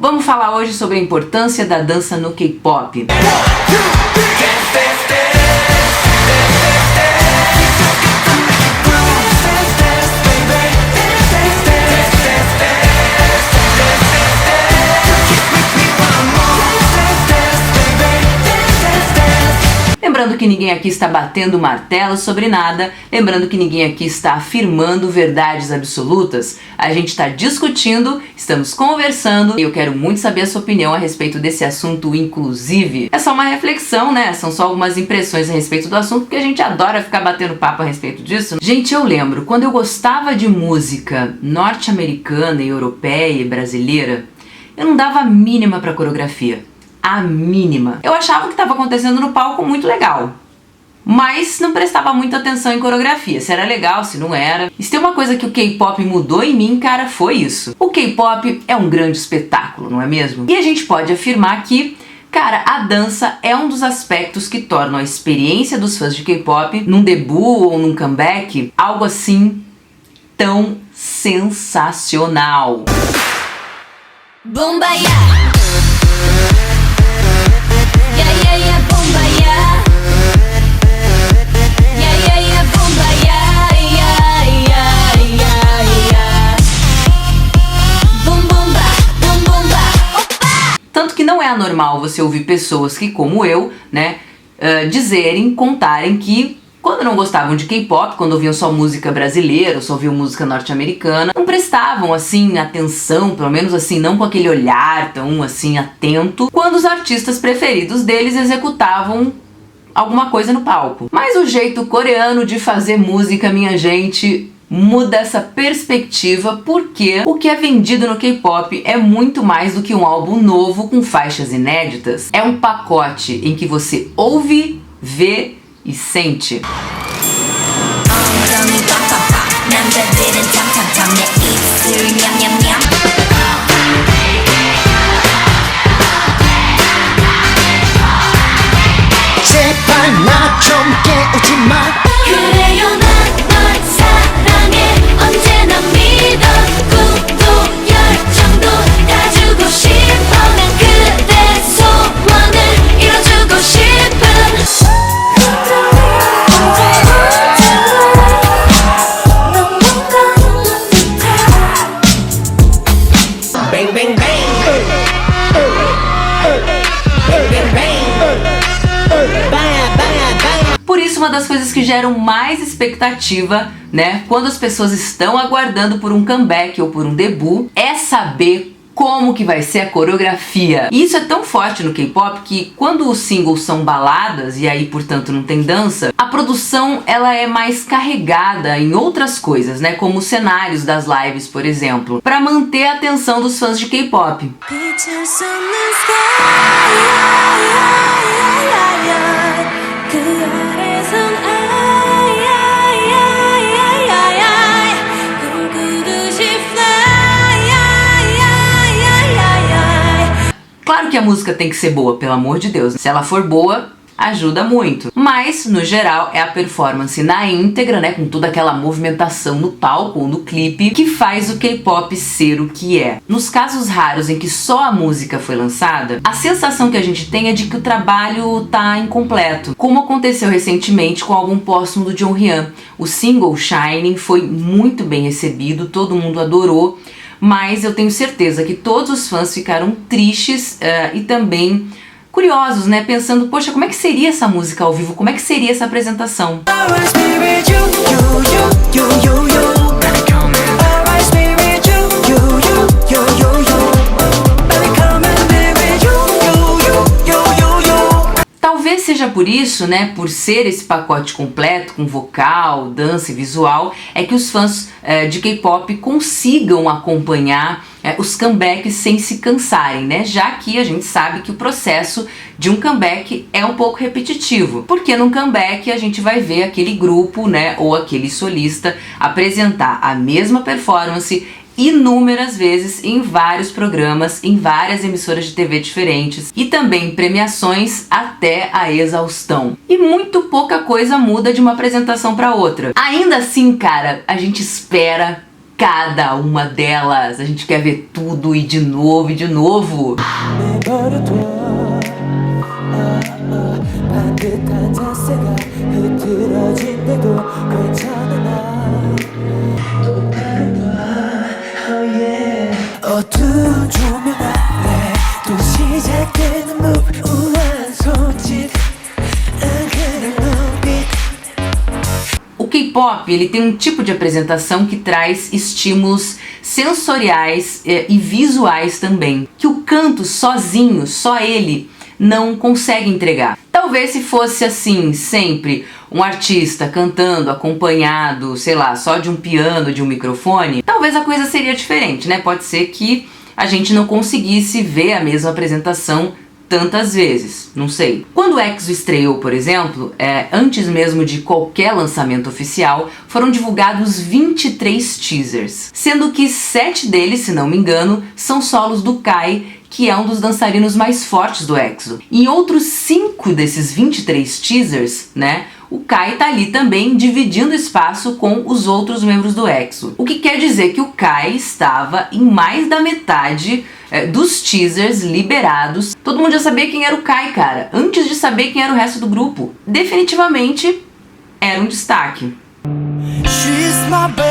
Vamos falar hoje sobre a importância da dança no K-pop. Lembrando que ninguém aqui está batendo martelo sobre nada, lembrando que ninguém aqui está afirmando verdades absolutas. A gente está discutindo, estamos conversando e eu quero muito saber a sua opinião a respeito desse assunto, inclusive. É só uma reflexão, né? São só algumas impressões a respeito do assunto, porque a gente adora ficar batendo papo a respeito disso. Gente, eu lembro, quando eu gostava de música norte-americana e europeia e brasileira, eu não dava a mínima pra coreografia. A mínima. Eu achava o que estava acontecendo no palco muito legal, mas não prestava muita atenção em coreografia, se era legal, se não era. E se tem uma coisa que o K-pop mudou em mim, cara, foi isso. O K-pop é um grande espetáculo, não é mesmo? E a gente pode afirmar que, cara, a dança é um dos aspectos que tornam a experiência dos fãs de K-pop, num debut ou num comeback, algo assim tão sensacional. Bombaya. Tanto que não é anormal você ouvir pessoas que, como eu, né, contarem que quando não gostavam de K-pop, quando ouviam só música brasileira ou só ouviam música norte-americana, não prestavam, assim, atenção, pelo menos assim, não com aquele olhar tão, assim, atento, quando os artistas preferidos deles executavam alguma coisa no palco. Mas o jeito coreano de fazer música, minha gente, muda essa perspectiva, porque o que é vendido no K-pop é muito mais do que um álbum novo com faixas inéditas. É um pacote em que você ouve, vê e sente. Por isso, uma das coisas que geram mais expectativa, né, quando as pessoas estão aguardando por um comeback ou por um debut, é saber como que vai ser a coreografia. E isso é tão forte no K-pop que quando os singles são baladas e aí, portanto, não tem dança, a produção ela é mais carregada em outras coisas, né, como os cenários das lives, por exemplo, para manter a atenção dos fãs de K-pop. Claro que a música tem que ser boa, pelo amor de Deus. Se ela for boa, ajuda muito. Mas, no geral, é a performance na íntegra, né, com toda aquela movimentação no palco ou no clipe, que faz o K-pop ser o que é. Nos casos raros em que só a música foi lançada, a sensação que a gente tem é de que o trabalho tá incompleto, como aconteceu recentemente com o álbum póstumo do Jonghyun. O single Shining foi muito bem recebido, todo mundo adorou, mas eu tenho certeza que todos os fãs ficaram tristes e também curiosos, né? Pensando, poxa, como é que seria essa música ao vivo? Como é que seria essa apresentação? Talvez seja por isso, né, por ser esse pacote completo, com vocal, dança e visual, é que os fãs de K-pop consigam acompanhar os comebacks sem se cansarem, né? Já que a gente sabe que o processo de um comeback é um pouco repetitivo, porque num comeback a gente vai ver aquele grupo, né, ou aquele solista apresentar a mesma performance inúmeras vezes em vários programas, em várias emissoras de TV diferentes e também premiações até a exaustão. E muito pouca coisa muda de uma apresentação para outra. Ainda assim, cara, a gente espera cada uma delas. A gente quer ver tudo e de novo e de novo. O K-pop, ele tem um tipo de apresentação que traz estímulos sensoriais e visuais também, que o canto sozinho, só ele, não consegue entregar. Talvez se fosse assim, sempre, um artista cantando, acompanhado, sei lá, só de um piano, de um microfone, talvez a coisa seria diferente, né? Pode ser que a gente não conseguisse ver a mesma apresentação tantas vezes, não sei. Quando o EXO estreou, por exemplo, antes mesmo de qualquer lançamento oficial, foram divulgados 23 teasers, sendo que 7 deles, se não me engano, são solos do Kai, que é um dos dançarinos mais fortes do EXO. Em outros 5 desses 23 teasers, né, o Kai tá ali também dividindo espaço com os outros membros do EXO. O que quer dizer que o Kai estava em mais da metade dos teasers liberados. Todo mundo já sabia quem era o Kai, cara, antes de saber quem era o resto do grupo. Definitivamente era um destaque. She's my baby.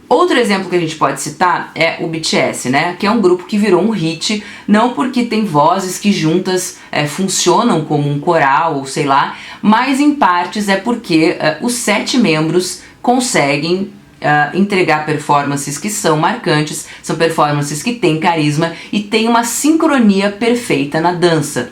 Outro exemplo que a gente pode citar é o BTS, né? Que é um grupo que virou um hit, não porque tem vozes que juntas funcionam como um coral, ou sei lá, mas em partes é porque os 7 membros conseguem entregar performances que são marcantes, são performances que têm carisma e têm uma sincronia perfeita na dança.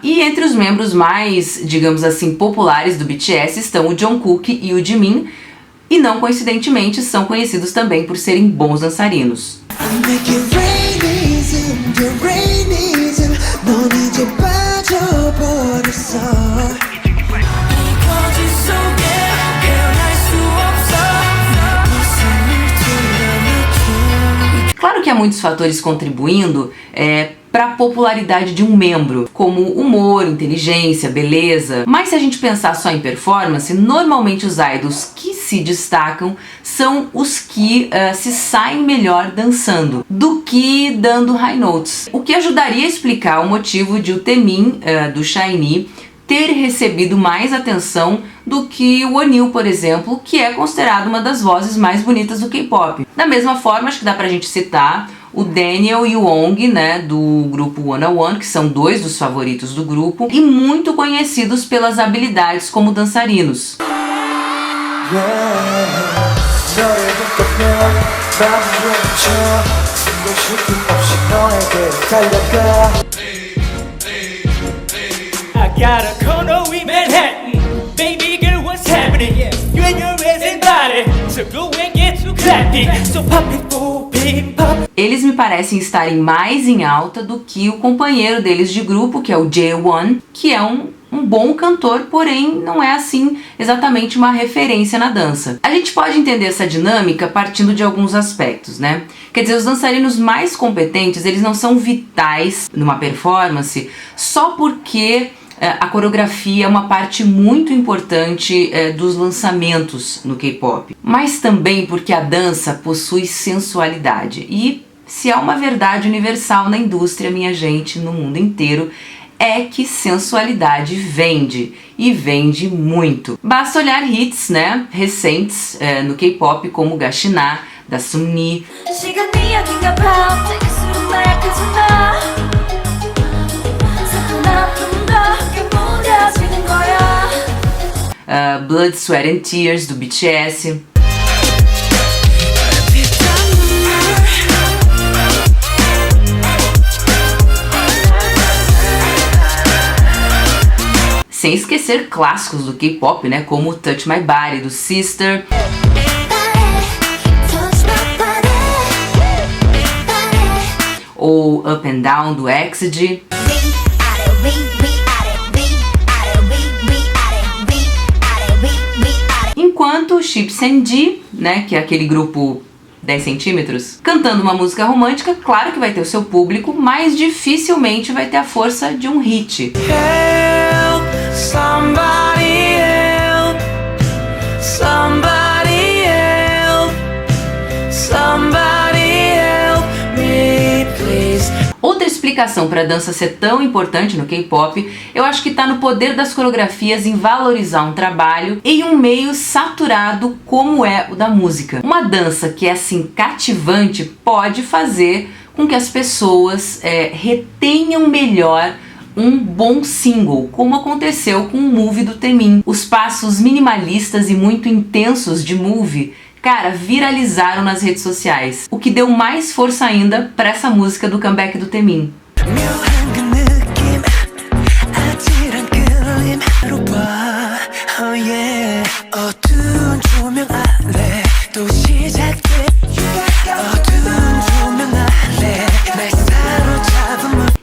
E entre os membros mais, digamos assim, populares do BTS estão o Jungkook e o Jimin, e não coincidentemente são conhecidos também por serem bons dançarinos. Claro que há muitos fatores contribuindo para a popularidade de um membro, como humor, inteligência, beleza. Mas se a gente pensar só em performance, normalmente os idols que se destacam são os que se saem melhor dançando do que dando high notes. O que ajudaria a explicar o motivo de o Taemin do SHINee ter recebido mais atenção do que o Wonil, por exemplo, que é considerado uma das vozes mais bonitas do K-pop. Da mesma forma, acho que dá pra gente citar o Daniel e o Wong, né, do grupo 101, que são 2 dos favoritos do grupo e muito conhecidos pelas habilidades como dançarinos. I got a condo in Manhattan. Baby girl, what's happening? You and your amazing body. So go and get to clapping. So pop it for big pop. Eles me parecem estarem mais em alta do que o companheiro deles de grupo, que é o Jae-won, que é um bom cantor, porém não é assim exatamente uma referência na dança. A gente pode entender essa dinâmica partindo de alguns aspectos, né? Quer dizer, os dançarinos mais competentes, eles não são vitais numa performance só porque a coreografia é uma parte muito importante dos lançamentos no K-pop, mas também porque a dança possui sensualidade. E se há uma verdade universal na indústria, minha gente, no mundo inteiro, é que sensualidade vende, e vende muito. Basta olhar hits, né, recentes no K-pop, como Gashina, da Sunmi, Blood, Sweat and Tears, do BTS. sem esquecer clássicos do K-pop, né, como Touch My Body, do Sister, ou Up and Down, do EXID. Enquanto Chips and D, né, que é aquele grupo 10 centímetros, cantando uma música romântica, claro que vai ter o seu público, mas dificilmente vai ter a força de um hit. Help, somebody help, somebody help, somebody help me, please. Outra explicação para a dança ser tão importante no K-pop, eu acho que está no poder das coreografias em valorizar um trabalho em um meio saturado como é o da música. Uma dança que é assim cativante pode fazer com que as pessoas retenham melhor um bom single, como aconteceu com o Move do Taemin. Os passos minimalistas e muito intensos de Move, cara, viralizaram nas redes sociais, o que deu mais força ainda para essa música do comeback do Taemin.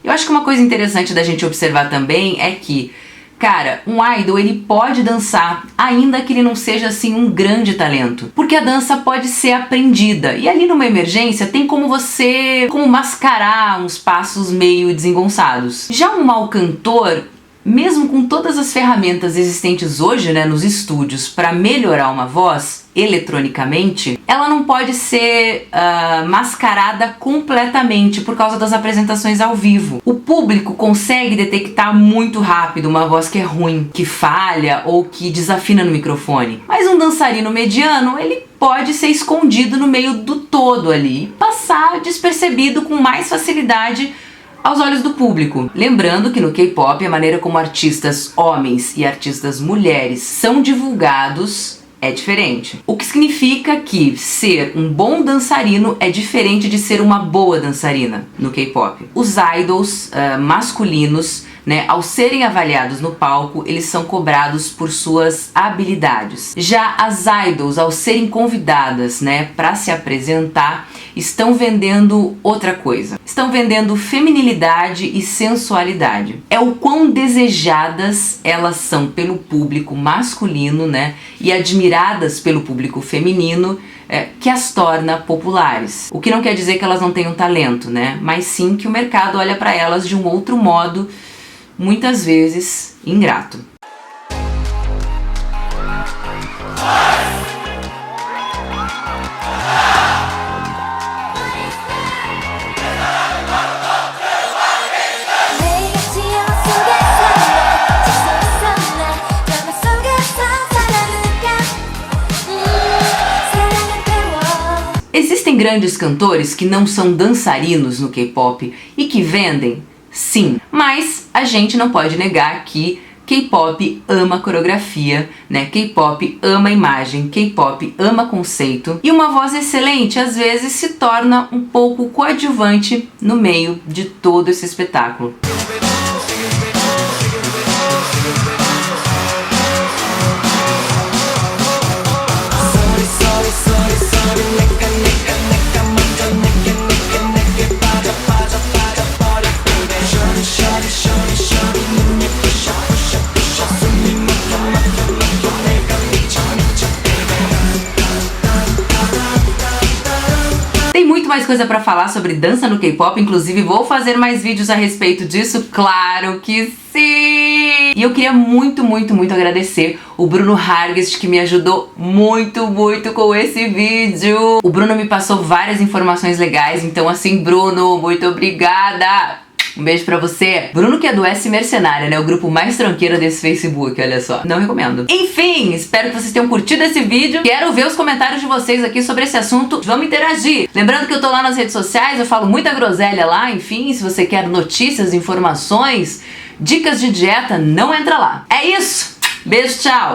Eu acho que uma coisa interessante da gente observar também é que, cara, um idol ele pode dançar, ainda que ele não seja assim um grande talento, porque a dança pode ser aprendida, e ali numa emergência tem como mascarar uns passos meio desengonçados. Já um mau cantor, mesmo com todas as ferramentas existentes hoje, né, nos estúdios para melhorar uma voz eletronicamente, ela não pode ser mascarada completamente por causa das apresentações ao vivo. O público consegue detectar muito rápido uma voz que é ruim, que falha ou que desafina no microfone. Mas um dançarino mediano, ele pode ser escondido no meio do todo ali e passar despercebido com mais facilidade aos olhos do público. Lembrando que no K-pop a maneira como artistas homens e artistas mulheres são divulgados é diferente. O que significa que ser um bom dançarino é diferente de ser uma boa dançarina no K-pop. Os idols masculinos, né, ao serem avaliados no palco, eles são cobrados por suas habilidades. Já as idols, ao serem convidadas, né, para se apresentar, estão vendendo outra coisa. Estão vendendo feminilidade e sensualidade. É o quão desejadas elas são pelo público masculino, né, e admiradas pelo público feminino, que as torna populares. O que não quer dizer que elas não tenham talento, né, mas sim que o mercado olha para elas de um outro modo, muitas vezes ingrato. Existem grandes cantores que não são dançarinos no K-pop e que vendem? Sim, mas a gente não pode negar que K-pop ama coreografia, né? K-pop ama imagem, K-pop ama conceito, e uma voz excelente às vezes se torna um pouco coadjuvante no meio de todo esse espetáculo. Mais coisa pra falar sobre dança no K-pop, inclusive vou fazer mais vídeos a respeito disso, claro que sim! E eu queria muito agradecer o Bruno Hargest, que me ajudou muito com esse vídeo. O Bruno me passou várias informações legais, então assim, Bruno, muito obrigada! Um beijo pra você. Bruno, que é do S Mercenária, né? O grupo mais tranqueiro desse Facebook, olha só. Não recomendo. Enfim, espero que vocês tenham curtido esse vídeo. Quero ver os comentários de vocês aqui sobre esse assunto. Vamos interagir. Lembrando que eu tô lá nas redes sociais, eu falo muita groselha lá. Enfim, se você quer notícias, informações, dicas de dieta, não entra lá. É isso! Beijo, tchau!